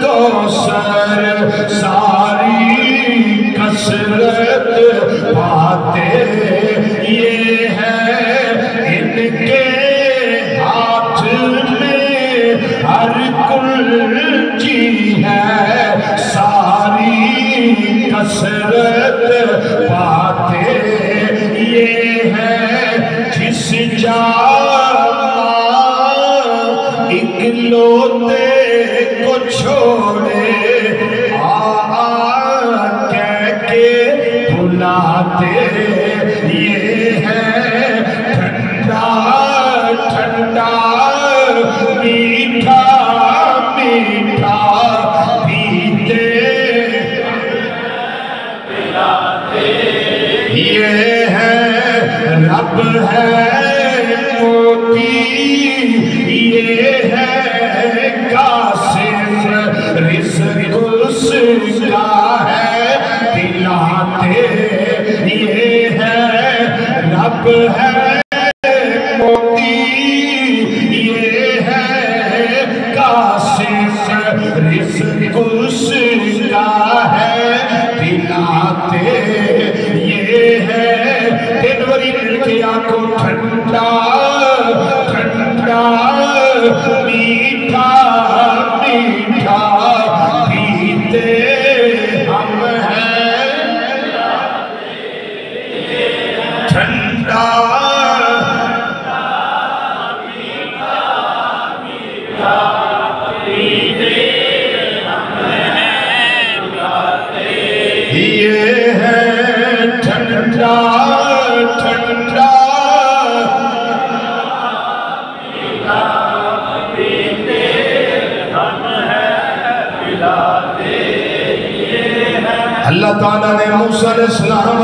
कौसर सारी कसरत पाते ये है इनके हाथ में हर कुल्ची है सारी कसरत पाते ये है जिस जा इकलौते को छोड़े कह के बुलाते ये है ठंडा ठंडा मीठा मीठा पीते ये है रब है मोती ये है कासिम रिज़्क़ उसका है दिलाते ये है रब है मोती ये है कासिम रिज़्क़ उसका है दिलाते ये है दिलवरी मिलके आंखों ठंडा ठंडा मीठा मीठा पीते हम हैं ठंडा मीठा मीठा पीते हम हैं ये है ठंडा ठंडा अल्लाह ताला ने मूसा अलैहिस्सलाम